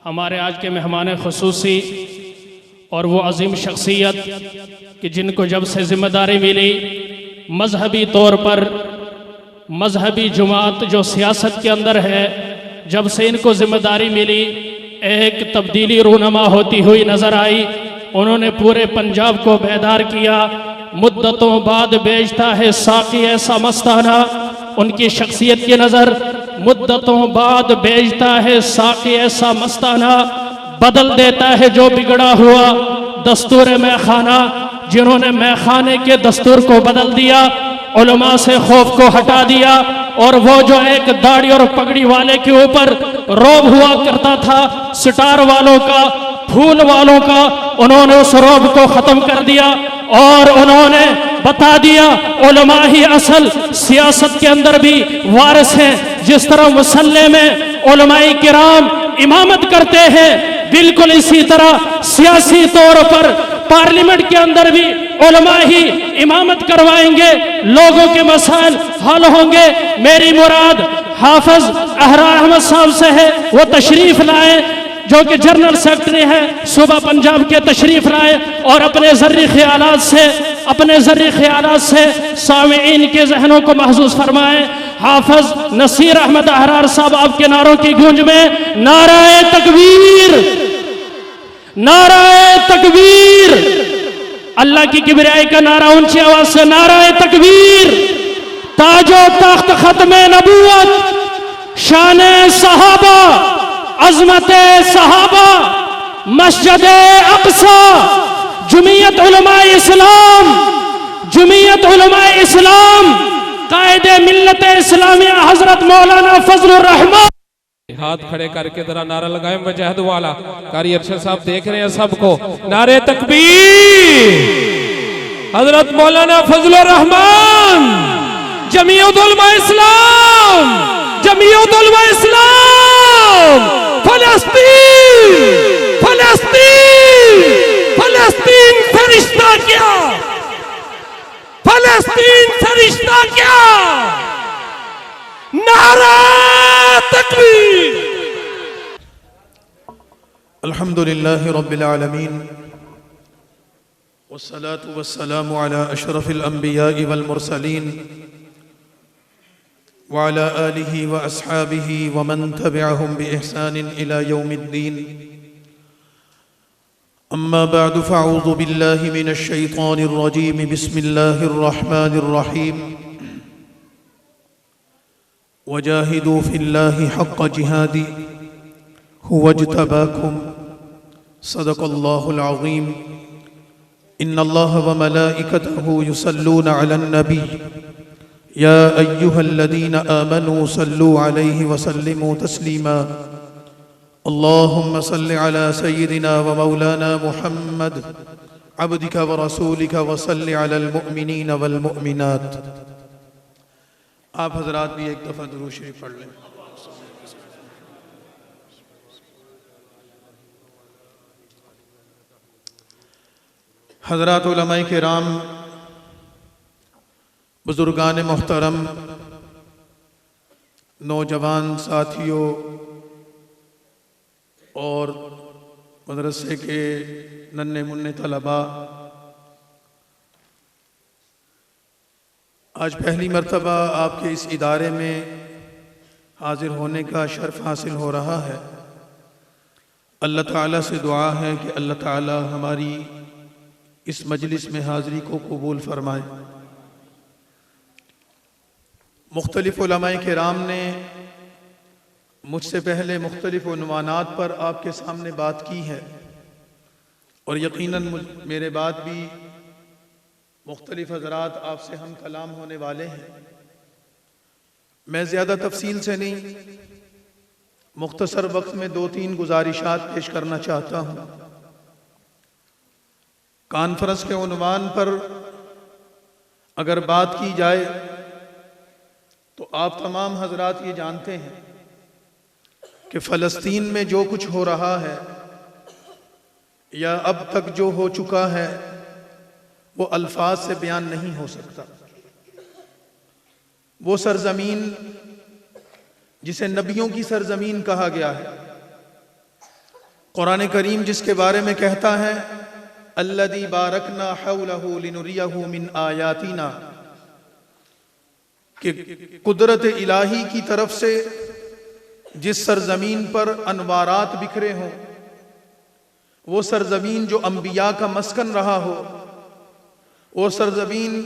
हमारे आज के मेहमान खुसूसी और वो अजीम शख्सियत कि जिनको जब से जिम्मेदारी मिली मजहबी तौर पर मजहबी जमात जो सियासत के अंदर है, जब से इनको जिम्मेदारी मिली एक तब्दीली रूनमा होती हुई नजर आई। उन्होंने पूरे पंजाब को बेदार किया। मुद्दतों बाद बेचता है साकी ऐसा मस्ताना, उनकी शख्सियत की नज़र मुद्दतों बाद बेचता है साकी ऐसा मस्ताना, बदल देता है जो बिगड़ा हुआ दस्तूर मैखाना। जिन्होंने मैखाने के दस्तूर को बदल दिया, उलमा से खौफ को हटा दिया, और वो जो एक दाढ़ी और पगड़ी वाले के ऊपर रौब हुआ करता था, सितार वालों का, फूल वालों का, उन्होंने उस रौब को खत्म कर दिया और उन्होंने बता दिया उलमा ही असल सियासत के अंदर भी वारिस हैं। जिस तरह मुसल्ले में उलमाए किराम इमामत करते हैं, बिल्कुल इसी तरह सियासी तौर पर पार्लियामेंट के अंदर भी उलमा ही इमामत करवाएंगे, लोगों के मसाइल हल होंगे। मेरी मुराद हाफिज अहरार अहमद साहब से है, वो तशरीफ लाए जो कि जनरल सेक्रेटरी है सूबा पंजाब के, तशरीफ लाए और अपने ज़र्री ख्यालात से सामीईन के जहनों को महसूस फरमाए। हाफिज नसीर अहमद अहरार साहब आपके नारों की गूंज में नाराए तकबीर, नाराए तकबीर, अल्लाह की किबरियाई का नारा ऊंची आवाज से नाराए तकबीर। ताजो तख्त खत्मे नबूवत, शाने सहाबा, अजमते सहाबा, मस्जिद अक्सा, जमीयत उलमाए इस्लाम, जमीयत उलमाए इस्लाम, कायदे मिल्लत इस्लामिया हजरत मौलाना फजलुर रहमान। हाथ खड़े करके जरा नारा लगाए मुजाहिद वाला। कारी अरशद साहब देख रहे हैं सबको। नारे तकबीर, हजरत मौलाना फजलुर रहमान, जमीयत उलमा इस्लाम, जमीयत उलमा इस्लाम, फलस्तीन, फलस्तीन, फलस्तीन से रिश्ता क्या, फलस्तीन से रिश्ता क्या, नारा तकबीर। अल्हम्दुलिल्लाहि रब्बिल आलमीन वस्सलातु वस्सलामु अला अशरफिल अंबिया'i वल मुरसलीन व अला आलिहि व अस्हाबिहि व मन तबिअहुम बि इहसानिन इला यौमिद्दीन। अम्मा बअदु फअऊज़ु बिल्लाहि मिनश शैतानिर रजीम। बिस्मिल्लाहिर रहमानिर रहीम। वजाहिदू फिल्लाहि हक़्क़ जिहादी हुवज्तबाकुम सदक़ल्लाहुल अज़ीम। इन्नल्लाह व मलाइकतहु युसल्लूना अलन नबी या अय्युहल्लज़ीना आमनू सल्लू अलैहि व सल्लिमू तस्लीमा। अल्लाहुम्मा सल्लि अला सय्यिदिना व मौलाना मुहम्मद अब्दिका व रसूलिका व सल्लि अलल मुअमिनीना वल मुअमिनात। आप हजरात भी एक दफ़ा दुरूद शरीफ पढ़ लें। हजरात उलमाए किराम, बुजुर्गान मोहतरम, नौजवान साथियों और मदरसे के नन्हे मुन्ने तलबा, आज पहली मर्तबा आपके इस इदारे में हाजिर होने का शर्फ हासिल हो रहा है। अल्लाह ताला से दुआ है कि अल्लाह ताला हमारी इस मजलिस में हाज़िरी को कबूल फरमाए। मुख्तलिफ़ उलमाए किराम ने मुझसे पहले मुख्तलिफ़ उन्वानात पर आपके सामने बात की है और यकीनन मेरे बाद भी मुख्तलिफ हज़रात आपसे हम कलाम होने वाले हैं। मैं ज़्यादा तफसील से नहीं, मुख्तसर वक्त में 2-3 गुजारिशात पेश करना चाहता हूँ। कॉन्फ्रेंस के उन्वान पर अगर बात की जाए तो आप तमाम हज़रात ये जानते हैं कि फ़लस्तीन में जो कुछ हो रहा है या अब तक जो हो चुका है वो अल्फाज से बयान नहीं हो सकता। वो सरजमीन जिसे नबियों की सरजमीन कहा गया है, कुरान करीम जिसके बारे में कहता है अल्लज़ी बारकना हौलहु लिनुरियहु मिन आयातिना, कि कुदरत इलाही की तरफ से जिस सरजमीन पर अनवारात बिखरे हों, वो सरजमीन जो अंबिया का मस्कन रहा हो, वो सरजमीन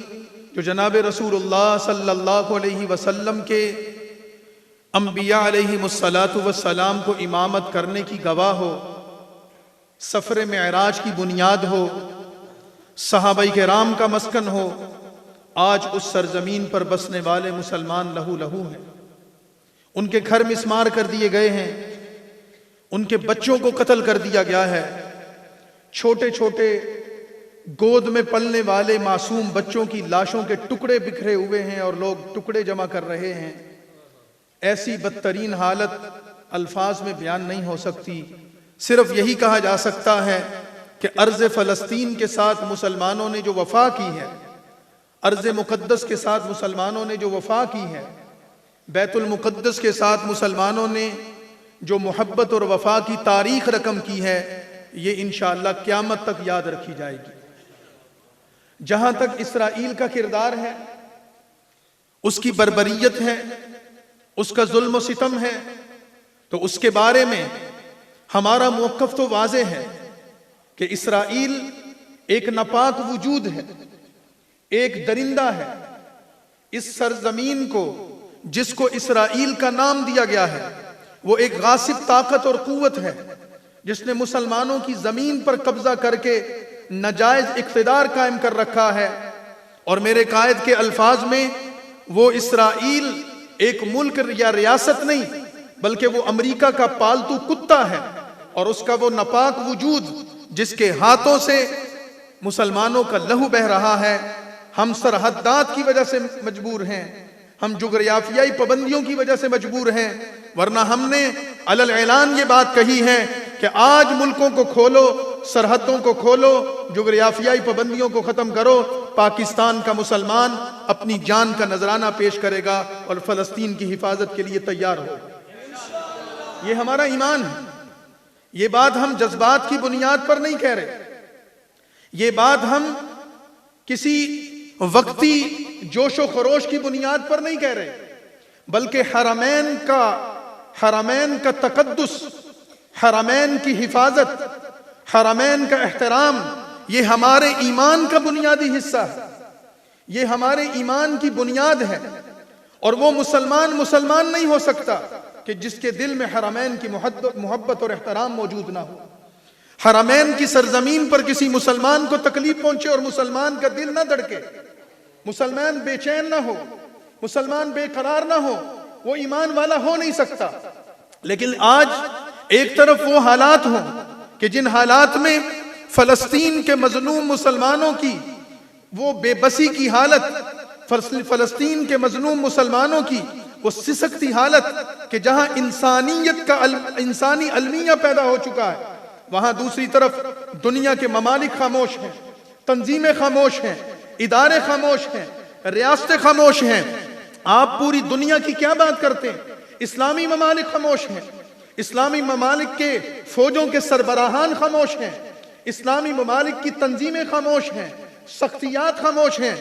जो जनाब रसूलुल्लाह सल्लल्लाहु अलैहि वसल्लम के अंबिया अलैहिमुस्सलातु वस्सलाम को इमामत करने की गवाह हो, सफ़र मेराज की बुनियाद हो, सहाबाई किराम का मस्कन हो, आज उस सरजमीन पर बसने वाले मुसलमान लहू लहू हैं। उनके घर मिस्मार कर दिए गए हैं, उनके बच्चों को कत्ल कर दिया गया है, छोटे छोटे गोद में पलने वाले मासूम बच्चों की लाशों के टुकड़े बिखरे हुए हैं और लोग टुकड़े जमा कर रहे हैं। ऐसी बदतरीन हालत अल्फाज में बयान नहीं हो सकती। सिर्फ यही कहा जा सकता है कि अर्ज़ फ़लस्तीन के साथ मुसलमानों ने जो वफा की है, अर्ज़ मुक़द्दस के साथ मुसलमानों ने जो वफा की है, बैतुल मुक़द्दस के साथ मुसलमानों ने जो मोहब्बत और वफा की तारीख रकम की है, ये इंशाअल्लाह क़यामत तक याद रखी जाएगी। जहां तक इसराइल का किरदार है, उसकी बर्बरियत है, उसका जुल्म सितम है, तो उसके बारे में हमारा मौक़िफ़ तो वाज़ेह है कि इसराइल एक नापाक वजूद है, एक दरिंदा है। इस सरजमीन को जिसको इसराइल का नाम दिया गया है, वो एक गासिब ताकत और कुव्वत है जिसने मुसलमानों की जमीन पर कब्जा करके नाजायज इक़्तिदार कायम कर रखा है। और मेरे कायद के अल्फाज में वो इसराइल एक मुल्क या रियासत नहीं, बल्कि वो अमेरिका का पालतू कुत्ता है, और उसका वो नापाक वजूद जिसके हाथों से मुसलमानों का लहू बह रहा है। हम सरहदात की वजह से मजबूर हैं, हम जुगरियाफियाई पाबंदियों की वजह से मजबूर हैं, वरना हमने अलल ऐलान ये बात कही है कि आज मुल्कों को खोलो, सरहदों को खोलो, जुगरियाफियाई पाबंदियों को ख़त्म करो। पाकिस्तान का मुसलमान अपनी जान का नजराना पेश करेगा और फ़लस्तीन की हिफाजत के लिए तैयार हो। ये हमारा ईमान है। ये बात हम जज्बात की बुनियाद पर नहीं कह रहे, ये बात हम किसी वक्ती जोशो खरोश की बुनियाद पर नहीं कह रहे, बल्कि हरमैन का तकद्दुस, हरमैन की हिफाजत, हरमैन का एहतराम, ये हमारे ईमान का बुनियादी हिस्सा है, ये हमारे ईमान की बुनियाद है। और वो मुसलमान नहीं हो सकता कि जिसके दिल में हरमैन की मोहब्बत और एहतराम मौजूद ना हो। हरमैन की सरजमीन पर किसी मुसलमान को तकलीफ पहुंचे और मुसलमान का दिल ना धड़के, मुसलमान बेचैन ना हो, मुसलमान बेकरार ना हो, वो ईमान वाला हो नहीं सकता। लेकिन आज एक तरफ वो हालात हों कि जिन हालात में फ़लस्तीन के मजलूम मुसलमानों की वो बेबसी की हालत, फ़लस्तीन के मजलूम मुसलमानों की वो सिसकती हालत कि जहां इंसानियत का इंसानी अलमिया पैदा हो चुका है, वहां दूसरी तरफ दुनिया के ममालिक खामोश हैं, तंजीमें खामोश हैं, इदारे खामोश हैं, रियासतें खामोश हैं। आप पूरी दुनिया की क्या बात करते हैं? इस्लामी ममालिक खामोश हैं, इस्लामी ममालिक के फौजों के सरबराहान खामोश हैं, इस्लामी ममालिक की तंजीमें खामोश हैं, सख्तियात खामोश हैं।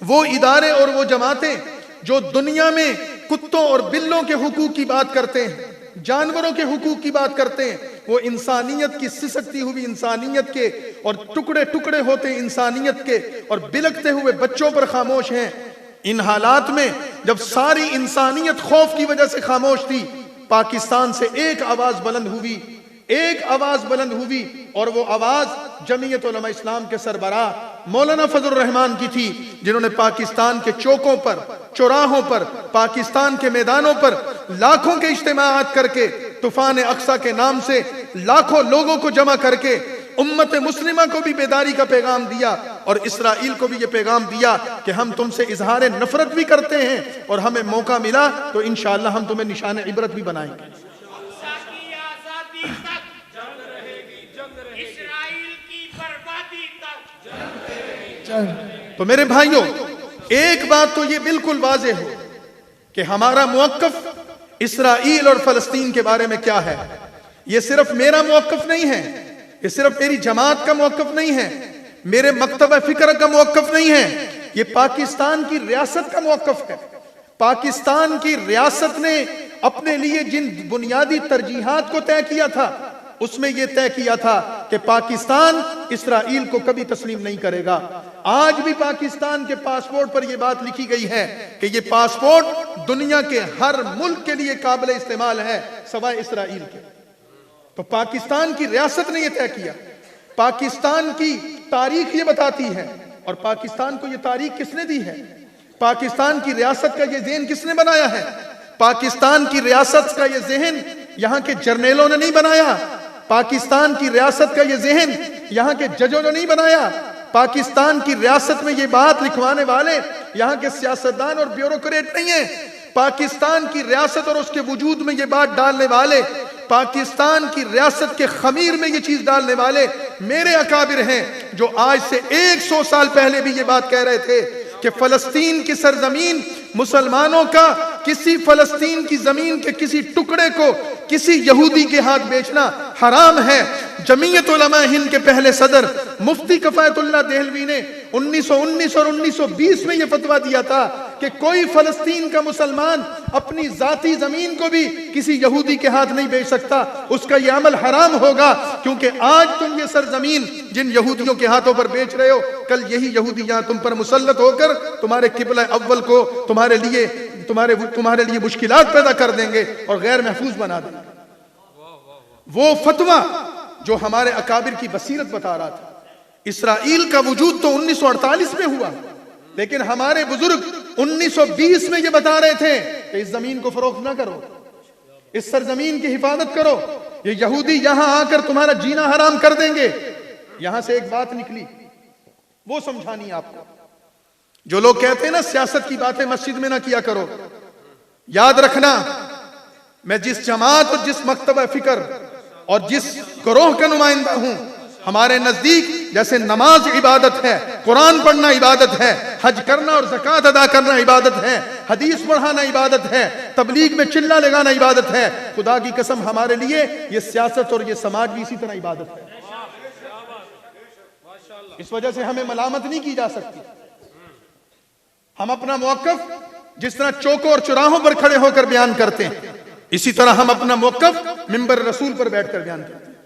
वो इदारे और वो जमातें जो दुनिया में कुत्तों और बिल्लों के हुकूक की बात करते हैं, जानवरों के हुकूक की बात करते हैं, वो इंसानियत की सिसकती हुई इंसानियत के और टुकड़े टुकड़े होते इंसानियत के और बिलकते हुए बच्चों पर खामोश हैं। इन हालात में जब सारी इंसानियत खौफ की वजह से खामोश थी, पाकिस्तान से एक आवाज बुलंद हुई, एक आवाज बुलंद हुई, और वो आवाज जमीयत उलमा इस्लाम के सरबराह मौलाना फजलुर रहमान की थी, जिन्होंने पाकिस्तान के चौकों पर, चौराहों पर, पाकिस्तान के मैदानों पर लाखों के इज्तिमाआत करके तूफान अक्सा के नाम से लाखों लोगों को जमा करके उम्मत मुस्लिमा को भी बेदारी का पैगाम दिया और इसराइल को भी ये पैगाम दिया कि हम तुमसे इजहार नफरत भी करते हैं और हमें मौका मिला तो इंशाअल्लाह हम तुम्हें निशान इबरत भी बनाएंगे। तो मेरे भाइयों, एक बात तो ये बिल्कुल वाज़ेह हो कि हमारा मौक़िफ़ इसराइल और फ़लस्तीन के बारे में क्या है। ये सिर्फ मेरा मौक़िफ़ नहीं है, ये सिर्फ मेरी जमात का मौक़िफ़ नहीं है, मेरे मकतब फ़िक्र का मौक़िफ़ नहीं है, ये पाकिस्तान की रियासत का मौक़िफ़ है। पाकिस्तान की रियासत ने अपने लिए जिन बुनियादी तरजीहात को तय किया था, उसमें यह तय किया था कि पाकिस्तान इसराइल को कभी तस्लीम नहीं करेगा। आज भी पाकिस्तान के पासपोर्ट पर यह बात लिखी गई है कि यह पासपोर्ट दुनिया के हर मुल्क के लिए काबिल इस्तेमाल है सवाए इसराइल के। तो पाकिस्तान की रियासत ने यह तय किया। पाकिस्तान की तारीख ये बताती है, और पाकिस्तान को यह तारीख किसने दी है? पाकिस्तान की रियासत का यह ज़हन किसने बनाया है? पाकिस्तान की रियासत का यह ज़हन यहां के जर्नलों ने नहीं बनाया। पाकिस्तान की रियासत का यह ज़हन यहां के जजों ने नहीं बनाया। पाकिस्तान की रियासत में यह बात लिखवाने वाले यहां के सियासतदान और ब्यूरोक्रेट नहीं है। पाकिस्तान की रियासत और उसके वजूद में यह बात डालने वाले, पाकिस्तान की रियासत के खमीर में यह चीज डालने वाले मेरे अकाबिर हैं, जो आज से 100 साल पहले भी यह बात कह रहे थे कि फलस्तीन की सरजमीन मुसलमानों का, किसी फलस्तीन की जमीन के किसी टुकड़े को किसी यहूदी के हाथ बेचना हराम है। जमीयत उलमा हिंद के पहले सदर मुफ्ती कफायतुल्लाह देहलवी ने 1919 और 1920 में यह फतवा दिया था कि कोई फलस्तीन का मुसलमान अपनी जाती जमीन को भी किसी यहूदी के हाथ नहीं बेच सकता, उसका यह अमल हराम होगा। क्योंकि आज तुम ये सरजमीन जिन यहूदियों के हाथों पर बेच रहे हो, कल यही यहूदी यहां तुम पर मुसल्लत होकर तुम्हारे किबला अव्वल को तुम्हारे लिए मुश्किलात पैदा कर देंगे और गैर महफूज बना देंगे। वो फतवा जो हमारे अकाबिर की बसीरत बता रहा था। इसराइल का वजूद तो 1948 में हुआ, लेकिन हमारे बुजुर्ग 1920 में ये बता रहे थे कि इस जमीन को फरोख्त ना करो, इस सरजमीन की हिफाजत करो, ये यहूदी यहां आकर तुम्हारा जीना हराम कर देंगे। यहां से एक बात निकली, वो समझानी आपको। जो लोग कहते हैं ना सियासत की बातें मस्जिद में ना किया करो, याद रखना, मैं जिस जमात और जिस मकतब फिक्र और जिस ग्रोह का नुमाइंदा हूं, हमारे नजदीक जैसे नमाज इबादत है, कुरान पढ़ना इबादत है, हज करना और ज़कात अदा करना इबादत है, हदीस पढ़ाना इबादत है, तबलीग में चिल्ला लगाना इबादत है, खुदा की कसम हमारे लिए ये सियासत और ये समाज भी इसी तरह इबादत है। इस वजह से हमें मलामत नहीं की जा सकती। हम अपना मौक़िफ़ जिस तरह चौकों और चौराहों पर खड़े होकर बयान करते हैं, इसी तरह हम अपना मौक़िफ़ मिंबर रसूल पर बैठकर बयान करते हैं।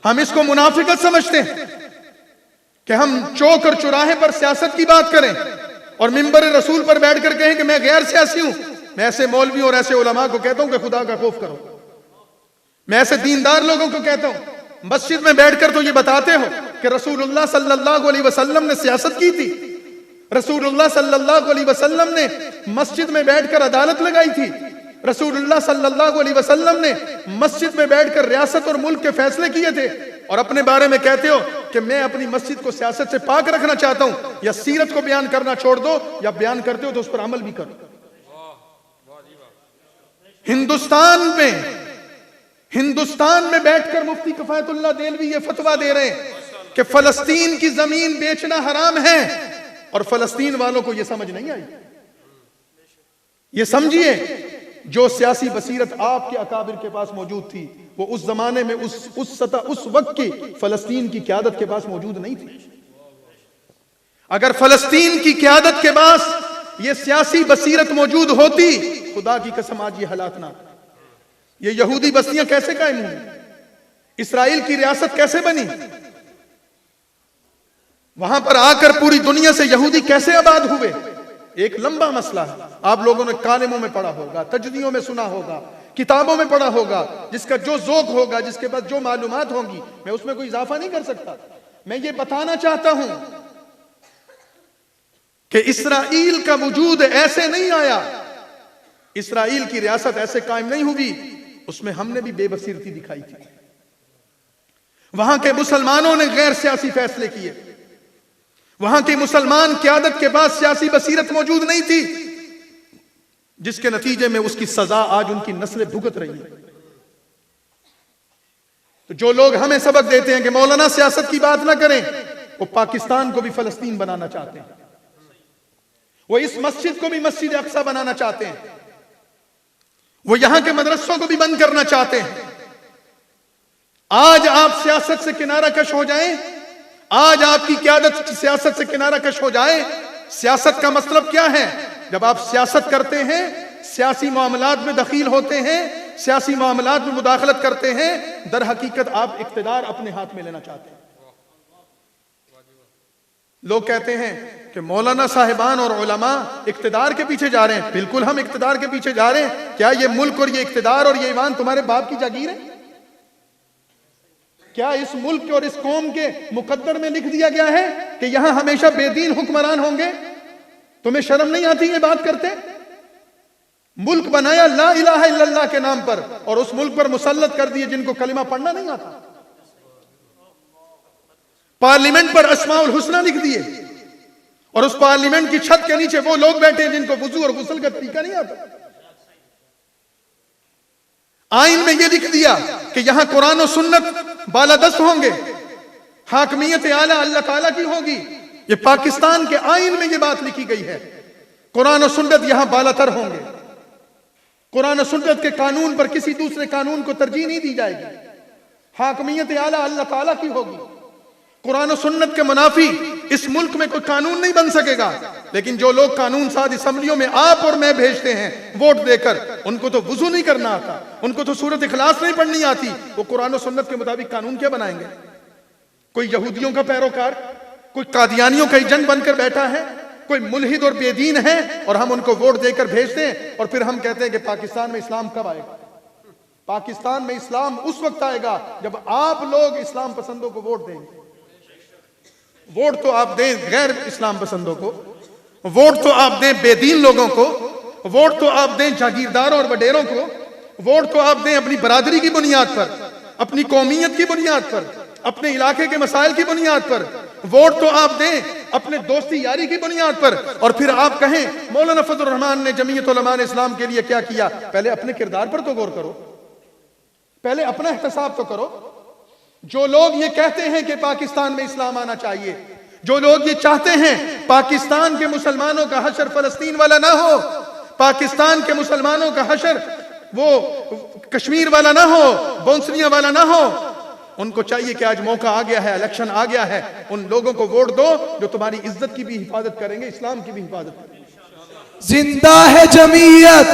हम इसको मुनाफिकत समझते हैं कि हम चौक और चौराहे पर सियासत की बात करें और मिंबर रसूल पर बैठकर कहें कि मैं गैर सियासी हूं। मैं ऐसे मौलवी और ऐसे उलमा को कहता हूं कि खुदा का खौफ करो। मैं ऐसे दीनदार लोगों को कहता हूं, मस्जिद में बैठकर तो ये बताते हो कि रसूलुल्लाह सल्लल्लाहु अलैहि वसल्लम ने सियासत की थी, रसूलुल्लाह सल्लल्लाहु अलैहि वसल्लम ने मस्जिद में बैठकर अदालत लगाई थी, रसूलुल्लाह सल्लल्लाहु अलैहि वसल्लम ने मस्जिद में बैठकर रियासत और मुल्क के फैसले किए थे, और अपने बारे में कहते हो कि मैं अपनी मस्जिद को सियासत से पाक रखना चाहता हूं। या सीरत को बयान करना छोड़ दो, या बयान करते हो तो उस पर अमल भी करो। हिंदुस्तान में बैठकर मुफ्ती कफायतुल्लाह देहलवी ये फतवा दे रहे हैं कि फलस्तीन की जमीन बेचना हराम है, और फलस्तीन वालों को यह समझ नहीं आई। ये समझिए, जो सियासी बसीरत आपके अकाबिर के पास मौजूद थी, वो उस जमाने में उस वक्त की फलस्तीन की क़यादत के पास मौजूद नहीं थी। अगर फलस्तीन की क़यादत के पास ये सियासी बसीरत मौजूद होती, खुदा की कसम आज ये हालात ना, ये यहूदी बस्तियां कैसे कायम हुई, इसराइल की रियासत कैसे बनी, वहां पर आकर पूरी दुनिया से यहूदी कैसे आबाद हुए, एक लंबा मसला है। आप लोगों ने कालिमों में पढ़ा होगा, तजदियों में सुना होगा, किताबों में पढ़ा होगा। जिसका जो ज़ौक़ होगा, जिसके पास जो मालूमात होंगी, मैं उसमें कोई इजाफा नहीं कर सकता। मैं ये बताना चाहता हूं कि इसराइल का वजूद ऐसे नहीं आया, इसराइल की रियासत ऐसे कायम नहीं हुई, उसमें हमने भी बेबसीरती दिखाई थी। वहां के मुसलमानों ने गैर सियासी फैसले किए, वहां की मुसलमान क़यादत के पास सियासी बसीरत मौजूद नहीं थी, जिसके नतीजे में उसकी सजा आज उनकी नस्लें भुगत रही है। तो जो लोग हमें सबक देते हैं कि मौलाना सियासत की बात ना करें, वो पाकिस्तान को भी फलस्तीन बनाना चाहते हैं, वो इस मस्जिद को भी मस्जिद अक्सा बनाना चाहते हैं, वो यहां के मदरसों को भी बंद करना चाहते हैं, आज आप सियासत से किनारा कश हो जाएं, आज आपकी क़यादत सियासत से किनारा कश हो जाए। सियासत का मतलब क्या है? जब आप सियासत करते हैं, सियासी मामलात में दखील होते हैं, सियासी मामलात में मुदाखलत करते हैं, दर हकीकत आप इक़्तिदार अपने हाथ में लेना चाहते हैं। लोग कहते हैं कि मौलाना साहिबान और उलमा इक़्तिदार के पीछे जा रहे हैं। बिल्कुल हम इक़्तिदार के पीछे जा रहे हैं। क्या ये मुल्क और ये इक़्तिदार और ये ईवान तुम्हारे बाप की जागीर है? क्या इस मुल्क और इस कौम के मुकद्दर में लिख दिया गया है कि यहां हमेशा बेदीन हुक्मरान होंगे? तुम्हें शर्म नहीं आती ये बात करते? मुल्क बनाया ला इलाहा इल्लल्लाह के नाम पर और उस मुल्क पर मुसल्लत कर दिए जिनको कलिमा पढ़ना नहीं आता। पार्लियामेंट पर अस्माउल हुस्ना लिख दिए और उस पार्लियामेंट की छत के नीचे वो लोग बैठे जिनको वुजू और गुस्ल का तरीका नहीं आता। आइन में ये लिख दिया कि यहां कुरान और सुन्नत बालादस्त होंगे, हाकमियत आला अल्लाह ताला की होगी। ये पाकिस्तान के आइन में ये बात लिखी गई है। कुरान और सुन्नत यहां बालातर होंगे। कुरान और सुन्नत के कानून पर किसी दूसरे कानून को तरजीह नहीं दी जाएगी। हाकमियत आला अल्लाह ताला की होगी। कुरान और सुन्नत के मुनाफी इस मुल्क में कोई कानून नहीं बन सकेगा। लेकिन जो लोग कानून साज असम्बलियों में आप और मैं भेजते हैं वोट देकर, उनको तो वुजू नहीं करना आता, उनको तो सूरत इखलास नहीं पढ़नी आती, वो कुरान और सुन्नत के मुताबिक कानून क्या बनाएंगे? कोई यहूदियों का पैरोकार, कोई कादियानियों का एजेंट बनकर बैठा है, कोई मुल्हिद और बेदीन है और हम उनको वोट देकर भेजते हैं और फिर हम कहते हैं कि पाकिस्तान में इस्लाम कब आएगा? पाकिस्तान में इस्लाम उस वक्त आएगा जब आप लोग इस्लाम पसंदों को वोट देंगे। वोट तो आप दें गैर इस्लाम पसंदों को, वोट तो आप दें बेदीन लोगों को, वोट तो आप दें जागीरदारों और वडेरों को, वोट तो आप दें अपनी बरादरी की बुनियाद पर, अपनी कौमियत की बुनियाद पर, अपने इलाके के मसाइल की बुनियाद पर, वोट तो आप दें अपने दोस्ती यारी की बुनियाद पर। और फिर आप कहें मौलाना फजल रहमान ने जमीयत उलमा ने इस्लाम के लिए क्या किया? पहले अपने किरदार पर तो गौर करो, पहले अपना एहतसाब तो करो। जो लोग ये कहते हैं कि पाकिस्तान में इस्लाम आना चाहिए, जो लोग ये चाहते हैं पाकिस्तान के मुसलमानों का हशर फलस्तीन वाला ना हो, पाकिस्तान के मुसलमानों का हशर वो कश्मीर वाला ना हो, बौंसरियां वाला ना हो, उनको चाहिए कि आज मौका आ गया है, इलेक्शन आ गया है, उन लोगों को वोट दो जो तुम्हारी इज्जत की भी हिफाजत करेंगे, इस्लाम की भी हिफाजत करेंगे। जिंदा है जमीयत,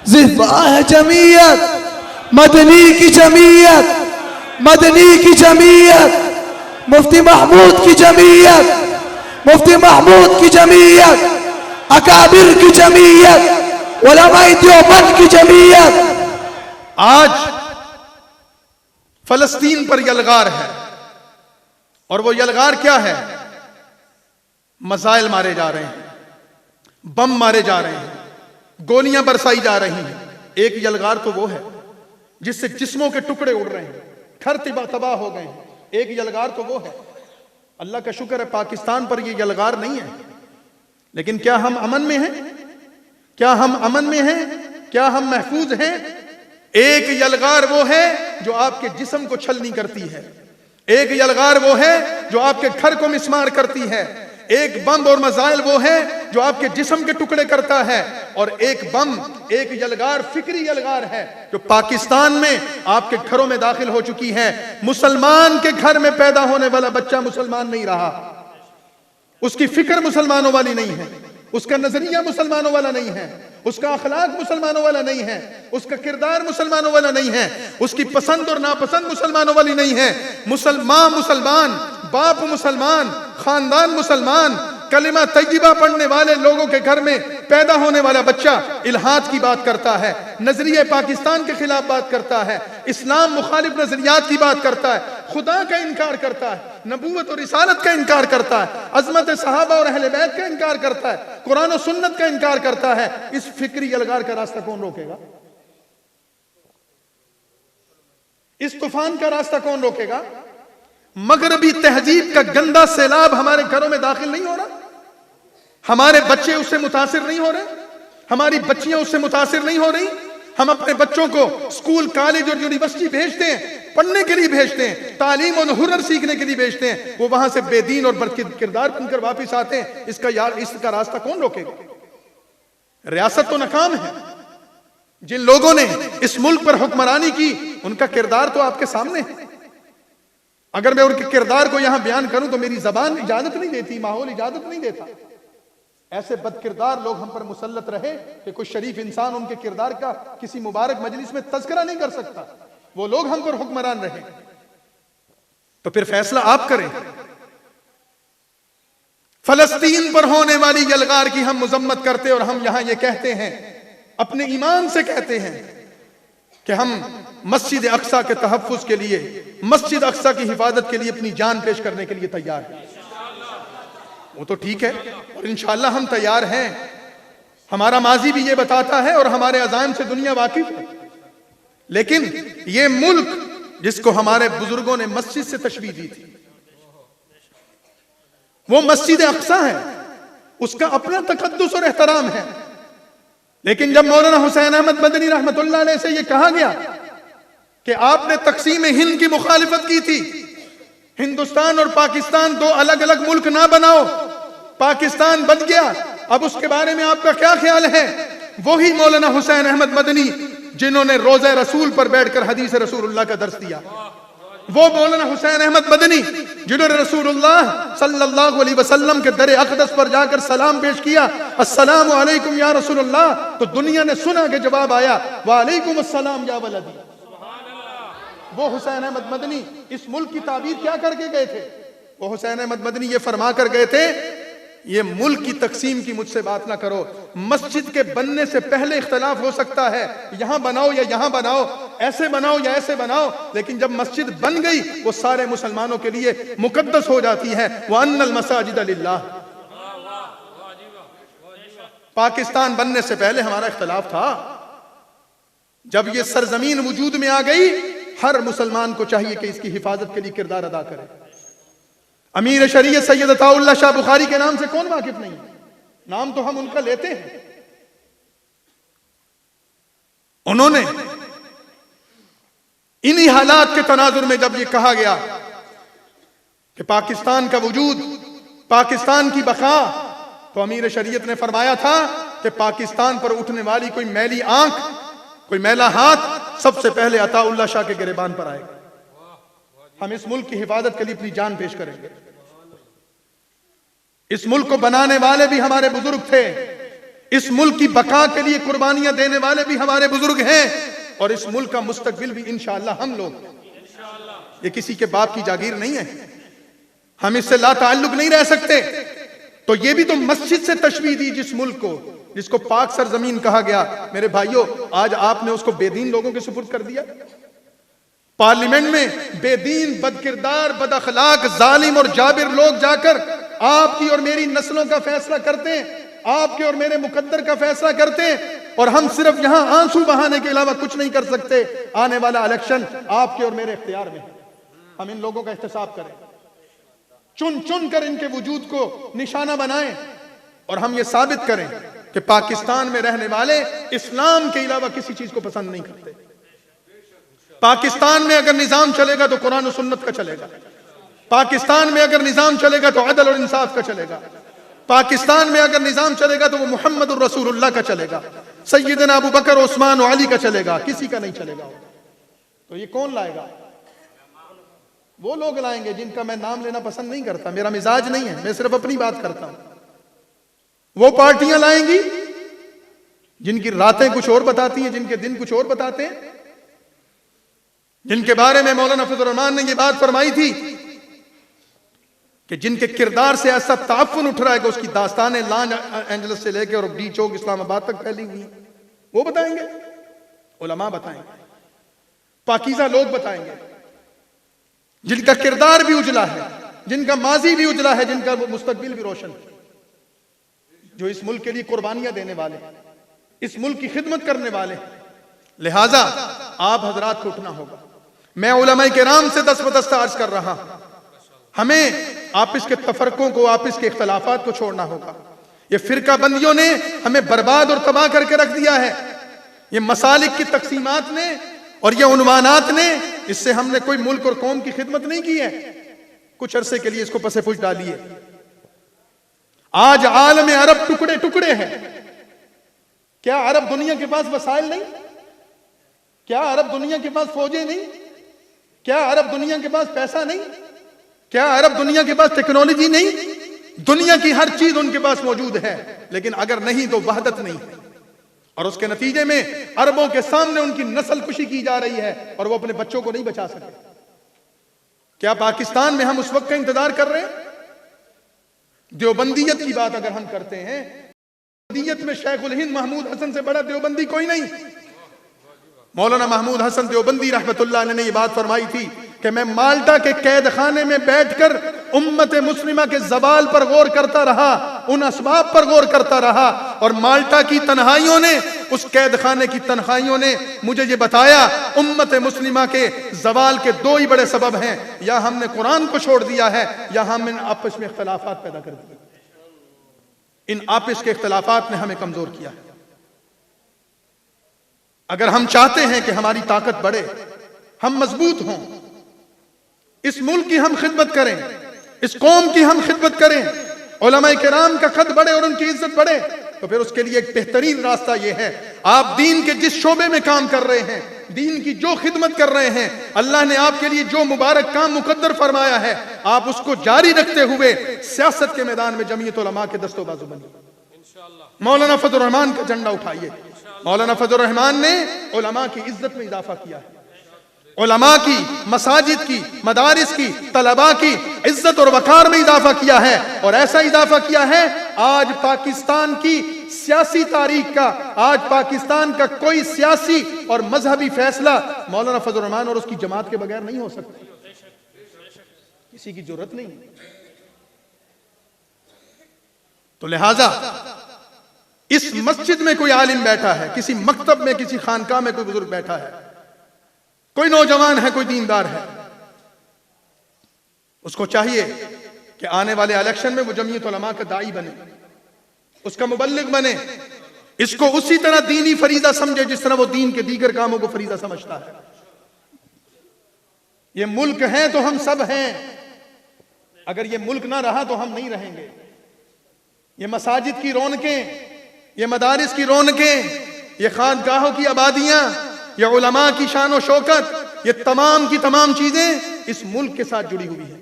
जिंदा है जमीयत, मदनी की जमीयत, मदनी की जमीयत, मुफ्ती महमूद की जमीयत, मुफ्ती महमूद की जमीयत, अकाबिर की जमीयत, उलमाए देवबंद की जमीयत। आज फलस्तीन पर यलगार है और वो यलगार क्या है? मसाइल मारे जा रहे हैं, बम मारे जा रहे हैं, गोलियां बरसाई जा रही हैं। एक यलगार तो वो है जिससे जिस्मों के टुकड़े उड़ रहे हैं, घर तबाह हो गए हैं। एक यलगार तो वो है। अल्लाह का शुक्र है पाकिस्तान पर ये यलगार नहीं है। लेकिन क्या हम अमन में हैं? क्या हम अमन में हैं? क्या हम महफूज हैं? एक यलगार वो है जो आपके जिस्म को छलनी करती है, एक यलगार वो है जो आपके घर को मिसमार करती है, एक बम और मजाइल वो है जो आपके जिस्म के टुकड़े करता है, और एक बम, एक यलगार फिक्री यलगार है जो पाकिस्तान में आपके घरों में दाखिल हो चुकी है। मुसलमान के घर में पैदा होने वाला बच्चा मुसलमान नहीं रहा, उसकी फिक्र मुसलमानों वाली नहीं है, उसका नजरिया मुसलमानों वाला नहीं है, उसका अखलाक मुसलमानों वाला नहीं है, उसका किरदार मुसलमानों वाला नहीं है, उसकी पसंद और नापसंद मुसलमानों वाली नहीं है। मुसलमान, बाप मुसलमान, खानदान मुसलमान, कलिमा तय्यबा पढ़ने वाले लोगों के घर में पैदा होने वाला बच्चा इल्हाद की बात करता है, नजरिए पाकिस्तान के खिलाफ बात करता है, इस्लाम मुखालिफ नजरियात की बात करता है, खुदा का इनकार करता है, नबूवत और रिसालत का इनकार करता है, अजमत सहाबा और अहले बैत का इनकार करता है, कुरान और सुन्नत का इनकार करता है। इस फिक्री यलगार का रास्ता कौन रोकेगा? इस तूफान का रास्ता कौन रोकेगा? मगरबी तहजीब का गंदा सैलाब हमारे घरों में दाखिल नहीं हो रहा, हमारे बच्चे उससे मुतासिर नहीं हो रहे, हमारी बच्चियां उससे मुतासिर नहीं हो रही। हम अपने बच्चों को स्कूल, कॉलेज और यूनिवर्सिटी भेजते हैं, पढ़ने के लिए भेजते हैं, तालीम और हुनर सीखने के लिए भेजते हैं, वो वहां से बेदीन और किरदार बनकर वापिस आते हैं। इसका रास्ता कौन रोकेगा? रियासत तो नाकाम है, जिन लोगों ने इस मुल्क पर हुक्मरानी की, उनका किरदार तो आपके सामने है। अगर मैं उनके किरदार को यहां बयान करूं तो मेरी जबान इजाजत नहीं देती, माहौल इजाजत नहीं देता। ऐसे बदकिरदार लोग हम पर मुसल्लत रहे कि कोई शरीफ इंसान उनके किरदार का किसी मुबारक मजलिस में तज़किरा नहीं कर सकता। वो लोग हम पर हुक्मरान रहे, तो फिर फैसला आप करें। फलस्तीन पर होने वाली यलगार की हम मुजम्मत करते और हम यहां ये कहते हैं, अपने ईमान से कहते हैं कि हम मस्जिद अक्सा के तहफ्फुज़ के लिए, मस्जिद अक्सा की हिफाजत के लिए अपनी जान पेश करने के लिए तैयार हैं। वो तो ठीक है, और इंशाअल्लाह हम तैयार हैं। हमारा माजी भी ये बताता है और हमारे अज़ाइम से दुनिया वाकिफ है। लेकिन ये मुल्क जिसको हमारे बुजुर्गों ने मस्जिद से तशबीह दी थी, वो मस्जिद अक्सा है, उसका अपना तकद्दुस और एहतराम है। लेकिन जब मौलाना हुसैन अहमद मदनी रहमतुल्लाह अलैह से यह कहा गया कि आपने तकसीम हिंद की मुखालिफत की थी, हिंदुस्तान और पाकिस्तान दो अलग अलग मुल्क ना बनाओ, पाकिस्तान बन गया, अब उसके बारे में आपका क्या ख्याल है? वही मौलाना हुसैन अहमद मदनी जिन्होंने रोज़े रसूल पर बैठकर हदीस रसूलुल्लाह का दर्स दिया, वो मौलाना हुसैन अहमद मदनी जिन्होंने रसूलुल्लाह सल्लल्लाहु अलैहि वसल्लम के दर अक़दस पर जाकर सलाम पेश किया, अस्सलामु अलैकुम या रसूलुल्लाह, तो दुनिया ने सुना के जवाब आया वालेकुम अस्सलाम या वलदी। वो हुसैन अहमद मदनी इस मुल्क की ताबीर क्या करके गए थे? वो हुसैन अहमद मदनी ये फरमा कर गए थे, ये मुल्क की तकसीम की मुझसे बात ना करो। मस्जिद के बनने से पहले इख्तलाफ हो सकता है, यहां बनाओ या यहां बनाओ, ऐसे बनाओ या ऐसे बनाओ, लेकिन जब मस्जिद बन गई वो सारे मुसलमानों के लिए मुकद्दस हो जाती है। व अन्नल मसाजिद लिल्लाह। पाकिस्तान बनने से पहले हमारा इख्तलाफ था, जब ये सरजमीन वजूद में आ गई, हर मुसलमान को चाहिए कि इसकी हिफाजत के लिए किरदार अदा करे। अमीर शरीयत सैयद अताउल्लाह शाह बुखारी के नाम से कौन वाकिफ नहीं है? नाम तो हम उनका लेते हैं। उन्होंने इन्हीं हालात के तनाजुर में जब ये कहा गया कि पाकिस्तान का वजूद, पाकिस्तान की बका, तो अमीर शरीयत ने फरमाया था कि पाकिस्तान पर उठने वाली कोई मैली आंख, कोई मैला हाथ सबसे पहले अताउल्लाह शाह के गिरेबान पर आएगा। हम इस मुल्क की हिफाजत के लिए अपनी जान पेश करेंगे। इस मुल्क को बनाने वाले भी हमारे बुजुर्ग थे, इस मुल्क की बका के लिए कुर्बानियां देने वाले भी हमारे बुजुर्ग हैं, और इस मुल्क का मुस्तकबिल भी इंशाअल्लाह हम लोग। ये किसी के बाप की जागीर नहीं है, हम इससे ला ताल्लुक नहीं रह सकते। तो ये भी तो मस्जिद से तशबीह दी जिस मुल्क को, जिसको पाक सरजमीन कहा गया। मेरे भाइयों, आज आपने उसको बेदीन लोगों के सुपुर्द कर दिया। पार्लियामेंट में बेदीन, बदकिरदार, बदअखलाक, जालिम और जाबिर लोग जाकर आपकी और मेरी नस्लों का फैसला करते हैं, आपके और मेरे मुकद्दर का फैसला करते हैं, और हम सिर्फ यहां आंसू बहाने के अलावा कुछ नहीं कर सकते। आने वाला इलेक्शन आपके और मेरे इख्तियार में है। हम इन लोगों का एहतसाब करें, चुन चुन कर इनके वजूद को निशाना बनाएं, और हम ये साबित करें कि पाकिस्तान में रहने वाले इस्लाम के अलावा किसी चीज को पसंद नहीं करते। पाकिस्तान में अगर निजाम चलेगा तो कुरान और सुन्नत का चलेगा, पाकिस्तान में अगर निजाम चलेगा तो अदल और इंसाफ का चलेगा, पाकिस्तान में अगर निजाम चलेगा तो वो मुहम्मद रसूलुल्लाह का चलेगा, सैयदना अबू बकर, उस्मान और अली का चलेगा, किसी का नहीं चलेगा। तो ये कौन लाएगा? वो लोग लाएंगे जिनका मैं नाम लेना पसंद नहीं करता, मेरा मिजाज नहीं है, मैं सिर्फ अपनी बात करता हूं। वो पार्टियां लाएंगी जिनकी रातें कुछ और बताती हैं, जिनके दिन कुछ और बताते हैं, जिनके बारे में मौलाना फजल रहमान ने यह बात फरमाई थी कि जिनके किरदार से ऐसा ताफुन उठ रहा है कि उसकी दास्तानें लॉस एंजलिस से लेकर और डी चौक इस्लामाबाद तक फैली हुई, वो बताएंगे, उलमा बताएंगे, पाकीज़ा लोग बताएंगे, जिनका किरदार भी उजला है, जिनका माजी भी उजला है, जिनका मुस्तकबिल भी रोशन है, जो इस मुल्क के लिए कुर्बानियां देने वाले, इस मुल्क की खिदमत करने वाले। लिहाजा आप हजरात को उठना होगा। मैं उलमाए किराम से दस्त बदस्त अर्ज कर रहा हूं, हमें आपस के तफरकों को, आपस के इख्तलाफात को छोड़ना होगा। ये फिरका बंदियों ने हमें बर्बाद और तबाह करके रख दिया है। ये मसालिक की तकसीमात ने और ये उन्वानात ने, इससे हमने कोई मुल्क और कौम की खिदमत नहीं की है। कुछ अरसे के लिए इसको पसे पुश डालिए। आज आलम अरब टुकड़े टुकड़े हैं। क्या अरब दुनिया के पास वसाइल नहीं? क्या अरब दुनिया के पास फौजें नहीं? क्या अरब दुनिया के पास पैसा नहीं? क्या अरब दुनिया के पास टेक्नोलॉजी नहीं? दुनिया की हर चीज उनके पास मौजूद है, लेकिन अगर नहीं तो वहदत नहीं है, और उसके नतीजे में अरबों के सामने उनकी नस्ल कुशी की जा रही है और वो अपने बच्चों को नहीं बचा सके। क्या पाकिस्तान में हम उस वक्त का इंतजार कर रहे हैं? देवबंदियत की बात अगर हम करते हैं, देवबंदियत में शेखुल हिंद महमूद हसन से बड़ा देवबंदी कोई नहीं। मौलाना महमूद हसन देवबंदी रहमतुल्लाह ने ये बात फरमाई थी कि मैं माल्टा के कैद खाने में बैठकर उम्मत मुस्लिमा के जवाल पर गौर करता रहा, उन असबाब पर गौर करता रहा, और माल्टा की तन्हाइयों ने, उस कैद खाने की तन्हाइयों ने मुझे ये बताया उम्मत मुस्लिमा के जवाल के दो ही बड़े सबब हैं, या हमने कुरान को छोड़ दिया है या हमने आपस में इख्तलाफात पैदा कर दिए। इन आपस के इख्तलाफात ने हमें कमजोर किया है। अगर हम चाहते हैं कि हमारी ताकत बढ़े, हम मजबूत हों, इस मुल्क की हम खिदमत करें, इस कौम की हम खिदमत करें, उलमाए किराम का कद बढ़े और उनकी इज्जत बढ़े, तो फिर उसके लिए एक बेहतरीन रास्ता यह है, आप दीन के जिस शोबे में काम कर रहे हैं, दीन की जो खिदमत कर रहे हैं, अल्लाह ने आपके लिए जो मुबारक काम मुकद्दर फरमाया है, आप उसको जारी रखते हुए सियासत के मैदान में जमीयत उलमा के दस्तों बाजू बनिए। मौलाना फजलुर रहमान का झंडा उठाइए। मौलाना फजलुर रहमान ने उलमा की इज्जत में इजाफा किया है, उलमा की, मसाजिद की, मदारिस की, तलबा की इज्जत और वकार में इजाफा किया है, और ऐसा इजाफा किया है आज पाकिस्तान की सियासी तारीख का, आज पाकिस्तान का कोई सियासी और मजहबी फैसला मौलाना फजलुर रहमान और उसकी जमात के बगैर नहीं हो सकता। किसी की जरूरत नहीं। तो लिहाजा इस मस्जिद में कोई आलिम बैठा है, किसी मकतब में, किसी खानकाह में कोई बुजुर्ग बैठा है, कोई नौजवान है, कोई दीनदार है, उसको चाहिए कि आने वाले इलेक्शन में वो जमीयत उलमा का दाई बने, उसका मुबल्लिग बने, इसको उसी तरह दीनी फरीजा समझे जिस तरह वो दीन के दीगर कामों को फरीजा समझता है। ये मुल्क है तो हम सब हैं, अगर ये मुल्क ना रहा तो हम नहीं रहेंगे। ये मसाजिद की रौनकें, ये मदारिस की रौनकें, ये खानकाहों की आबादियां, ये उलमा की शान और शौकत, ये तमाम की तमाम चीजें इस मुल्क के साथ जुड़ी हुई हैं।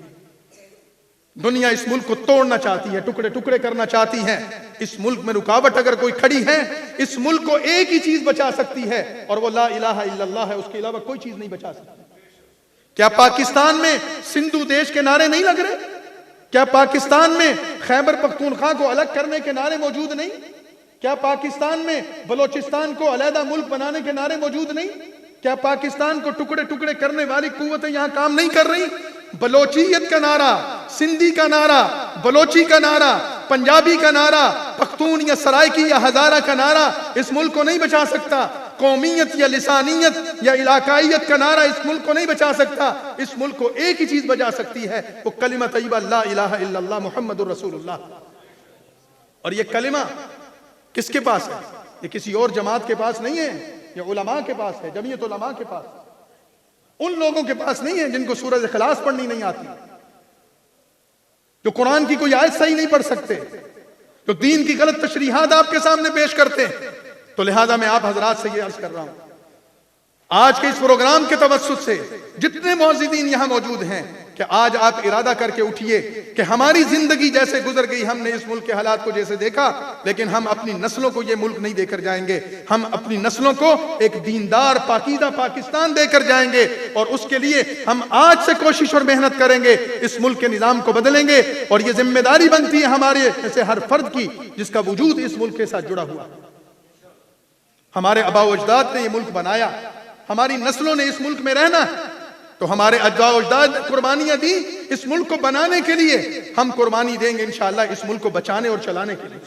दुनिया इस मुल्क को तोड़ना चाहती है, टुकड़े टुकड़े करना चाहती है। इस मुल्क में रुकावट अगर कोई खड़ी है, इस मुल्क को एक ही चीज बचा सकती है, और वो ला इलाहा इल्लल्लाह है, उसके अलावा कोई चीज नहीं बचा सकती। क्या पाकिस्तान में सिंधु देश के नारे नहीं लग रहे? क्या पाकिस्तान में खैबर पख्तूनख्वा को अलग करने के नारे मौजूद नहीं? क्या पाकिस्तान में बलोचिस्तान को अलहदा मुल्क बनाने के नारे मौजूद नहीं? क्या पाकिस्तान को टुकड़े टुकड़े करने वाली कुव्वतें यहां काम नहीं कर रही? बलोचियत का नारा, सिंधी का नारा, बलोची का नारा, पंजाबी का नारा, पख्तून या सराइकी या हजारा का नारा इस मुल्क को नहीं बचा सकता। कौमियत या लिसानियत या इलाकाइयत का नारा इस मुल्क को नहीं बचा सकता। इस मुल्क को एक ही चीज बचा सकती है, वो कलिमा तय्यबा ला इलाहा इल्लल्लाह मुहम्मदुर रसूलुल्लाह। और ये कलिमा किसके पास है? ये किसी और जमात के पास नहीं है, ये उलमा के पास है, जमीयत उलमा के पास। उन लोगों के पास नहीं है जिनको सूरज इखलास पढ़नी नहीं आती, जो कुरान की कोई आयत सही नहीं पढ़ सकते, जो दीन की गलत तशरीहात आपके सामने पेश करते हैं। तो लिहाजा मैं आप हजरात से ये अर्ज कर रहा हूं, आज के इस प्रोग्राम के तवस्सुत से जितने मौजूदीन यहां मौजूद हैं, कि आज आप इरादा करके उठिए कि हमारी जिंदगी जैसे गुजर गई, हमने इस मुल्क के हालात को जैसे देखा, लेकिन हम अपनी नस्लों को ये मुल्क नहीं देकर जाएंगे। हम अपनी नस्लों को एक दीनदार पाकीदा पाकिस्तान देकर जाएंगे, और उसके लिए हम आज से कोशिश और मेहनत करेंगे, इस मुल्क के निजाम को बदलेंगे। और ये जिम्मेदारी बनती है हमारे ऐसे हर फर्द की जिसका वजूद इस मुल्क के साथ जुड़ा हुआ। हमारे आबा अजदाद ने ये मुल्क बनाया, हमारी नस्लों ने इस मुल्क में रहना, तो हमारे आबा अजदाद कुर्बानियां दी इस मुल्क को बनाने के लिए, हम कुर्बानी देंगे इंशाअल्लाह इस मुल्क को बचाने और चलाने के लिए।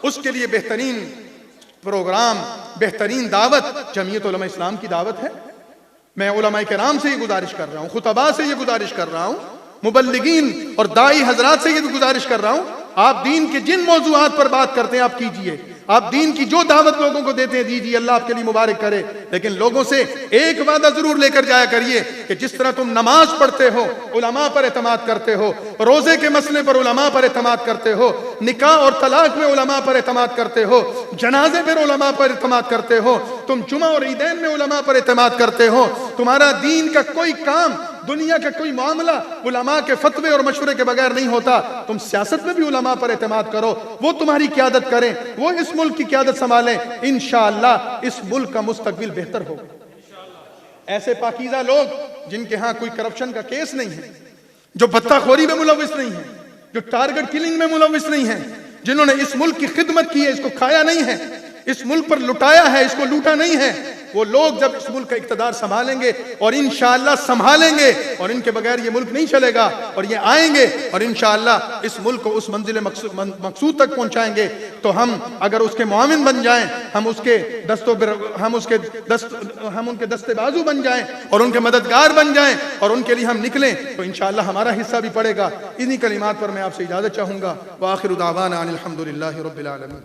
उसके लिए बेहतरीन प्रोग्राम, बेहतरीन दावत जमीयत उलमा इस्लाम की दावत है। मैं उलमा किराम से ये गुजारिश कर रहा हूँ, खुतबा से ये गुजारिश कर रहा हूँ, मुबल्लिगीन और दाई हजरात से ये गुजारिश कर रहा हूँ, आप दीन के जिन मौजूआत पर बात करते हैं आप कीजिए, आप दीन की जो दावत लोगों को देते हैं दीजिए, अल्लाह आपके लिए मुबारक करे। लेकिन लोगों से एक वादा जरूर लेकर जाया करिए कि जिस तरह तुम नमाज पढ़ते हो, उलमा पर एतमाद करते हो, रोजे के मसले पर उलमा पर एतमाद करते हो, निकाह और तलाक में उलमा पर एतमाद करते हो, जनाजे पर उलमा पर एतमाद करते हो, तुम जुमा और ईदैन में उलमा पर एतमाद करते हो। तुम्हारा दीन का कोई काम, दुनिया का कोई मामला उलमा के फतवे और मशवरे के बगैर नहीं होता। तुम सियासत में भी उलमा पर एतमाद करो, वो तुम्हारी क़यादत करें, वो इस मुल्क की क़यादत संभालें। इंशाअल्लाह इस मुल्क का मुस्तकबिल बेहतर होगा। ऐसे पाकीज़ा लोग जिनके यहाँ कोई करप्शन का केस नहीं है, जो बत्ताखोरी में मुलविस नहीं है, जो टारगेट किलिंग में मुलविस नहीं है, जिन्होंने इस मुल्क की खिदमत की है, इसको खाया नहीं है, इस मुल्क पर लुटाया है, इसको लूटा नहीं है, वो लोग जब इस मुल्क का इक़्तिदार संभालेंगे और इंशाअल्लाह संभालेंगे और इनके बगैर ये मुल्क नहीं चलेगा और ये आएंगे और इंशाअल्लाह इस मुल्क को उस मंजिल मकसूद तक पहुंचाएंगे। तो हम अगर उसके मुआविन बन जाएं, हम उनके दस्ते बाजू बन जाएं और उनके मददगार बन जाएं और उनके लिए हम निकलें तो इंशाअल्लाह हमारा हिस्सा भी पड़ेगा। इन्हीं कलिमात पर मैं आपसे इजाज़त चाहूँगा। व आखिरु दावाना अनिल हम्दुलिल्लाहि रब्बिल आलमीन।